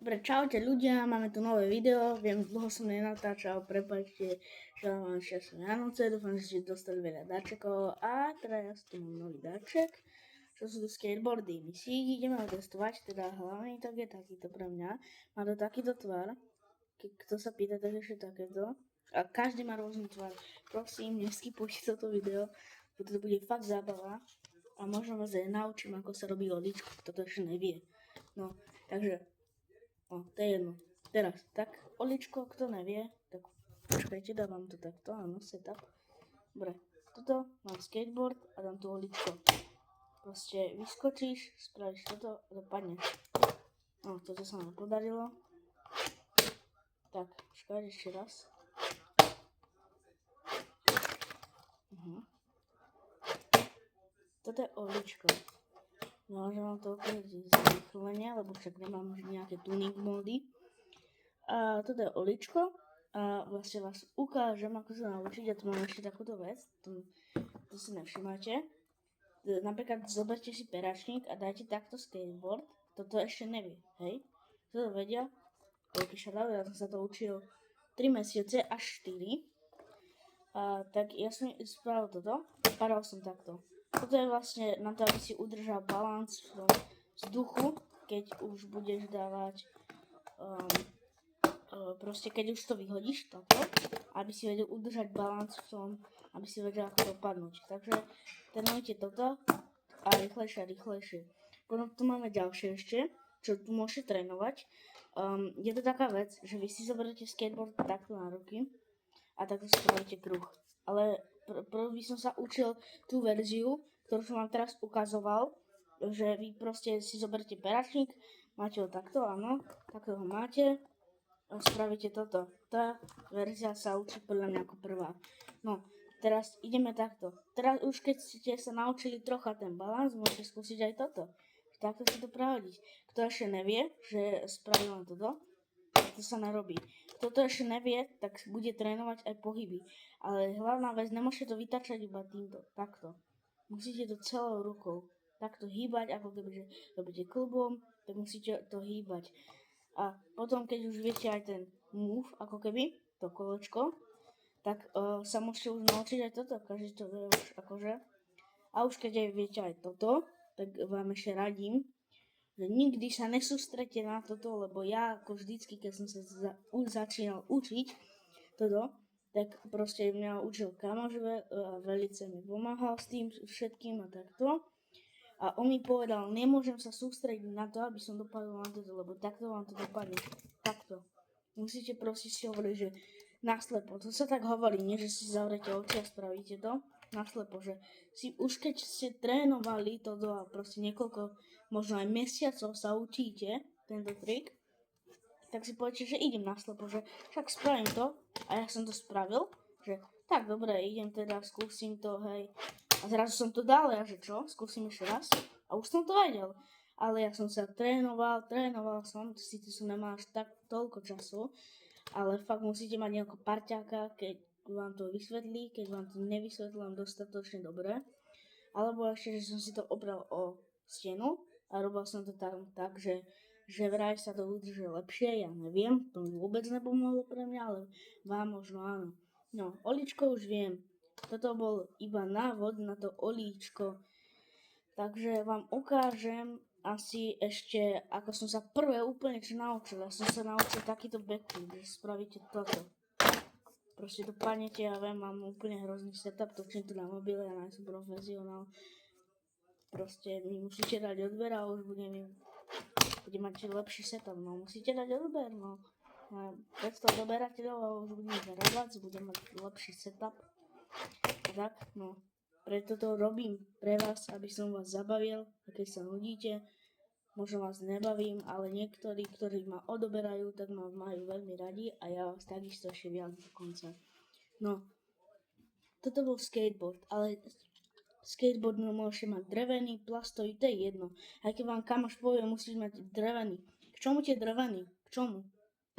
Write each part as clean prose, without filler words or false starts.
Dobre, čaute ľudia, máme tu nové video, viem, dlho som nenatáčal, prepáčte, želám vám šťastné Vianoce, dúfam, že ste dostali veľa dáčekov a teraz tu mám nový dáček, čo sú tu skateboardy. My si ideme otestovať, teda hlavný tak je takýto pre mňa, má to takýto tvar, kto sa pýta, tak ešte takéto, a každý má rôzny tvar, prosím, neskipujte toto video, pretože to bude fakt zábava a možno vás aj naučím, ako sa robí oličko, kto to ešte nevie. No, takže to je jedno. Teraz, tak oličko, kto nevie, tak počkajte, dávam to takto, áno, setup. Dobre, toto mám skateboard a dám tu oličko. Proste vyskočíš, spravíš toto a dopadneš. No, toto sa nám podarilo. Tak, počkaj, ešte raz. Toto je oličko. Môžem vám to ukázať zrýchlenie, lebo však nemám nejaké tuning módy. A toto je oličko a vlastne vás ukážem, ako sa naučiť. Ja tu mám ešte takúto vec, to si nevšimáte. Napríklad zoberte si peračník a dajte takto skateboard. Toto ešte nevie, hej? Kto to vedia? Veľký shoutout, ja som sa to učil 3 mesiace až 4. Tak ja som spravil toto a padal som takto. Toto je vlastne na to, aby si udržal balans v tom vzduchu, keď už budeš dávať proste keď už to vyhodíš toto, aby si vedel udržať balans v tom, aby si vedel ako dopadnúť. Takže trénujte toto a rýchlejšie. Potom tu máme ďalšie ešte, čo tu môžete trénovať. Je to taká vec, že vy si zoberiete skateboard takto na ruky a takto spravíte kruh. Ale prv by som sa učil tú verziu, ktorú som vám teraz ukazoval, že vy proste si zoberiete peračník, máte ho takto, áno, takto ho máte, spravíte toto. Tá verzia sa učí podľa mňa ako prvá. No, teraz ideme takto. Teraz už keď ste sa naučili trocha ten balans, môžete skúsiť aj toto. Takto si to prehodiť. Kto ešte nevie, že spraví len toto, to sa narobí. Kto to ešte nevie, tak bude trénovať aj pohyby. Ale hlavná vec, nemôžete to vytačať iba týmto, takto. Musíte to celou rukou takto hýbať, ako keby, že robíte klubom, tak musíte to hýbať. A potom, keď už viete aj ten move, ako keby, to kolečko, tak sa môžete už naučiť aj toto, každý to vie už akože. A už keď aj viete aj toto, tak vám ešte radím, že nikdy sa nesústrete na toto, lebo ja ako vždycky, keď som sa začínal učiť toto, tak proste mňa učil kamoš velice mi pomáhal s tým všetkým a takto. A on mi povedal, nemôžem sa sústrediť na to, aby som dopadol na toto, lebo takto vám to dopadne. Takto. Musíte proste si hovoriť, že naslepo. To sa tak hovorí, nie že si zavrete oči a spravíte to. Naslepo, že si už keď ste trénovali toto a proste niekoľko, možno aj mesiacov sa učíte tento trik, tak si poviete, že idem naslepo, že však spravím to a ja som to spravil, že tak dobre, idem teda, skúsim to, hej. A zrazu som to dal, ja že čo, skúsim ešte raz a už som to vedel. Ale ja som sa trénoval som, síce som nemal až tak toľko času, ale fakt musíte mať nejakého parťáka, keď vám to vysvetlí, keď vám to nevysvetlím dostatočne dobre. Alebo ešte, že som si to obral o stenu a robil som to tam tak, že vraj sa to udrží lepšie, ja neviem, to mi vôbec nepomohlo pre mňa, ale vám možno áno. No, olíčko už viem, toto bol iba návod na to olíčko, takže vám ukážem asi ešte, ako som sa prvé úplne čo naučil. Ja som sa naučil takýto backflip, že spravíte toto. Proste dopadnete, ja viem, mám úplne hrozný setup, točím to na mobile, ja nie som profesionál. Proste mi musíte dať odber a už bude mať lepší setup, no musíte dať odber, no. 500 odberateľov a už budem zarábať, budem mať lepší setup. A tak, no. Preto to robím pre vás, aby som vás zabavil, a keď sa nudíte, možno vás nebavím, ale niektorí, ktorí ma odoberajú, tak ma majú veľmi radi a ja vás takisto ešte viac dokonca. No, toto bol skateboard, ale skateboard môžete mať drevený, plastový, to je jedno. Aj keď vám kamoš povie, musíš mať drevený. K čomu ti je drevený? K čomu?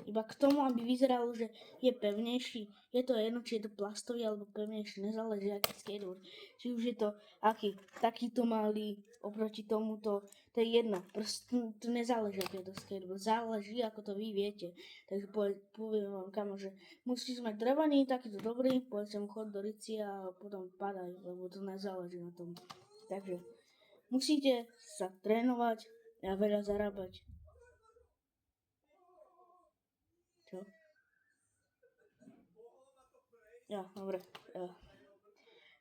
Iba k tomu, aby vyzeralo, že je pevnejší. Je to jedno, či je to plastový alebo pevnejší, nezáleží aký skateboard. Či už je to aký, takýto malý oproti tomuto, to je jedno. Proste to nezáleží, aký je to skateboard. Záleží, ako to vy viete. Takže poviem vám kamo, že musíš mať drevený, takýto dobrý, povedzte mu chod do Ricia a potom padaj, lebo to nezáleží na tom. Takže musíte sa trénovať a veľa zarábať. Čo? Ja, dobre.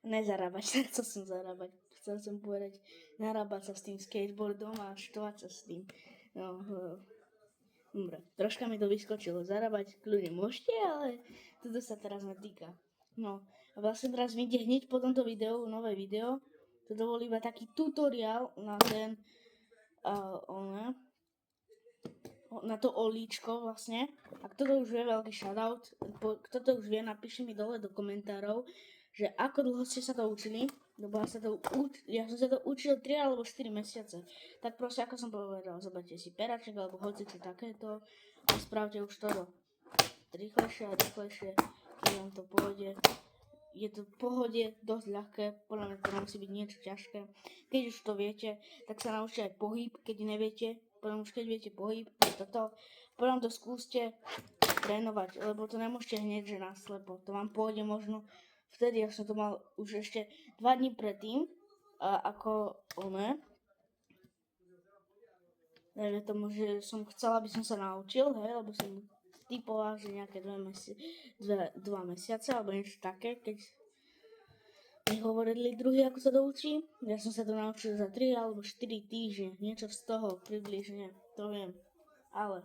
Nezarábať, chcel som zarábať. Chcel som povedať, narábať sa s tým skateboardom a štvať sa s tým. No, dobre, troška mi to vyskočilo. Zarábať kľudne môžete, ale toto sa teraz netýka. No, a vlastne teraz vyjde hneď po tomto videu, nové video. Toto bol iba taký tutoriál na ten, na to olíčko vlastne. A kto to už vie, veľký shoutout. Kto to už vie, napíšte mi dole do komentárov, že ako dlho ste sa to učili. Lebo ja som sa to učil 3 alebo 4 mesiace. Tak proste, ako som povedal, zoberte si peraček alebo hocičo takéto a spravte už toto. Rýchlejšie a rýchlejšie, keď vám to pôjde. Je to v pohode, dosť ľahké, podľa mňa to musí byť niečo ťažké. Keď už to viete, tak sa naučte aj pohyb, keď neviete. Potom už keď viete pohyb, toto, potom to skúste trénovať, lebo to nemôžete hneď, že naslepo. To vám pôjde možno vtedy, ja som to mal už ešte 2 dní predtým, ako dajme tomu, že som chcela, aby som sa naučil, hej, lebo som typoval, že nejaké 2 mesiace, alebo niečo také, keď mi hovorili druhý, ako sa to učí. Ja som sa to naučil za 3 alebo 4 týždne, niečo z toho približne, to viem. Ale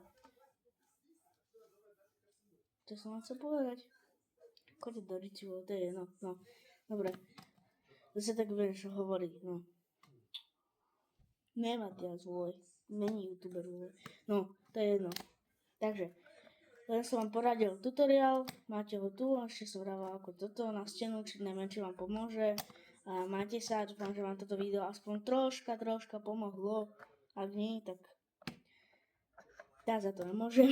čo som vám chcel povedať? Choďte do Ritual, to je jedno, no. Dobre. Zase tak vieš, čo hovorí, no. Nemá teraz vôj. Není youtuber vôj. No, to je jedno. Takže, len som vám poradil tutoriál, máte ho tu, ešte som vrával ako toto na stenu, či neviem, či vám pomôže. A máte sa, dúfam, že vám toto video aspoň troška pomohlo. Ak nie, tak ja za to nemôžem.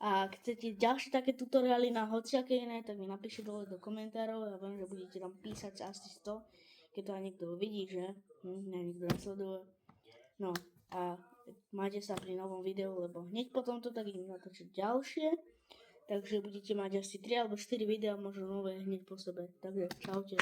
A ak chcete ďalšie také tutoriály na hociaké iné, tak mi napíšte dole do komentárov. Ja viem, že budete tam písať asi 100, keď to aj niekto vidí, že? Niekto nasleduje. No a máte sa pri novom videu, lebo hneď potom to tak idem natočiť ďalšie. Takže budete mať asi 3 alebo 4 videá, možno nové hneď po sebe. Takže čaute.